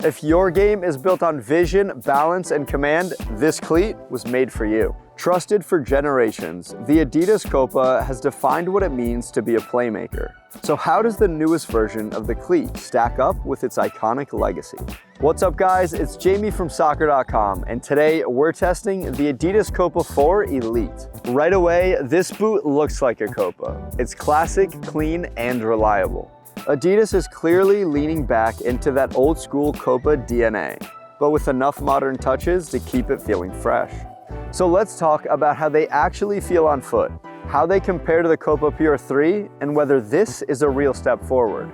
If your game is built on vision, balance, and command, this cleat was made for you. Trusted for generations, the Adidas Copa has defined what it means to be a playmaker. So how does the newest version of the cleat stack up with its iconic legacy? What's up guys, it's Jamie from SOCCER.COM, and today we're testing the Adidas Copa IV Elite. Right away, this boot looks like a Copa. It's classic, clean, and reliable. Adidas is clearly leaning back into that old school Copa DNA, but with enough modern touches to keep it feeling fresh. So let's talk about how they actually feel on foot, how they compare to the Copa Pure 3, and whether this is a real step forward.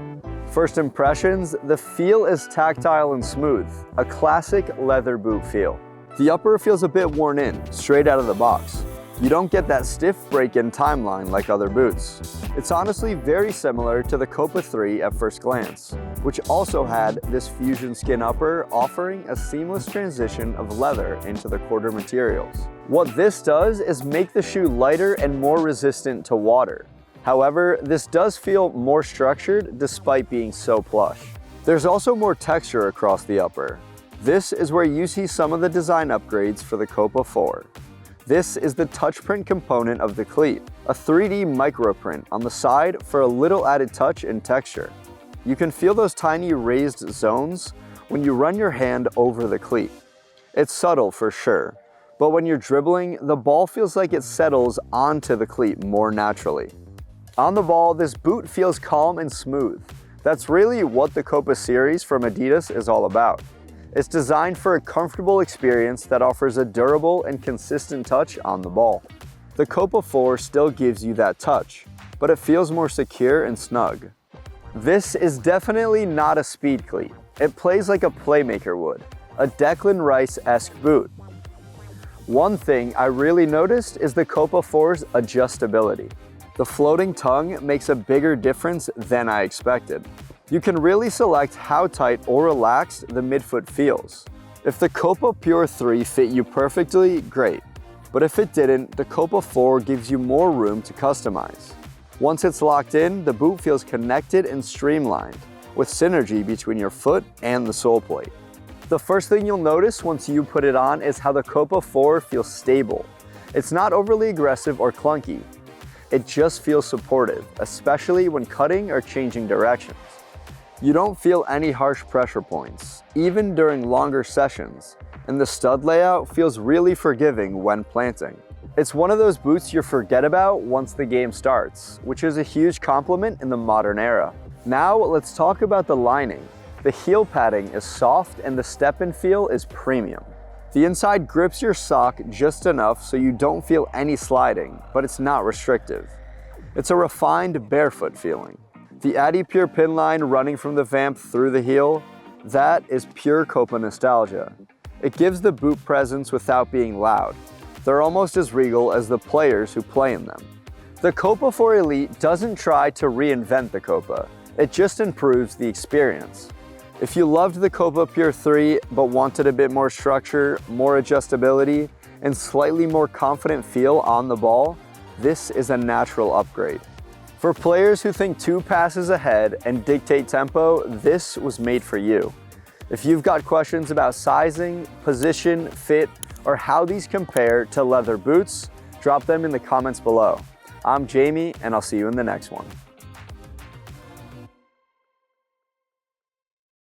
First impressions, the feel is tactile and smooth, a classic leather boot feel. The upper feels a bit worn in, straight out of the box. You don't get that stiff break-in timeline like other boots. It's honestly very similar to the Copa 3 at first glance, which also had this fusion skin upper offering a seamless transition of leather into the quarter materials. What this does is make the shoe lighter and more resistant to water. However, this does feel more structured despite being so plush. There's also more texture across the upper. This is where you see some of the design upgrades for the Copa IV. This is the Touchprint component of the cleat, a 3D microprint on the side for a little added touch and texture. You can feel those tiny raised zones when you run your hand over the cleat. It's subtle for sure, but when you're dribbling, the ball feels like it settles onto the cleat more naturally. On the ball, this boot feels calm and smooth. That's really what the Copa series from Adidas is all about. It's designed for a comfortable experience that offers a durable and consistent touch on the ball. The Copa IV still gives you that touch, but it feels more secure and snug. This is definitely not a speed cleat. It plays like a playmaker would, a Declan Rice-esque boot. One thing I really noticed is the Copa IV's adjustability. The floating tongue makes a bigger difference than I expected. You can really select how tight or relaxed the midfoot feels. If the Copa Pure 3 fit you perfectly, great. But if it didn't, the Copa IV gives you more room to customize. Once it's locked in, the boot feels connected and streamlined, with synergy between your foot and the sole plate. The first thing you'll notice once you put it on is how the Copa IV feels stable. It's not overly aggressive or clunky. It just feels supportive, especially when cutting or changing directions. You don't feel any harsh pressure points, even during longer sessions, and the stud layout feels really forgiving when planting. It's one of those boots you forget about once the game starts, which is a huge compliment in the modern era. Now let's talk about the lining. The heel padding is soft and the step-in feel is premium. The inside grips your sock just enough so you don't feel any sliding, but it's not restrictive. It's a refined barefoot feeling. The Adi Pure pin line running from the vamp through the heel, that is pure Copa nostalgia. It gives the boot presence without being loud. They're almost as regal as the players who play in them. The Copa IV Elite doesn't try to reinvent the Copa, it just improves the experience. If you loved the Copa Pure 3 but wanted a bit more structure, more adjustability, and slightly more confident feel on the ball, this is a natural upgrade. For players who think 2 passes ahead and dictate tempo, this was made for you. If you've got questions about sizing, position, fit, or how these compare to leather boots, drop them in the comments below. I'm Jamie, and I'll see you in the next one.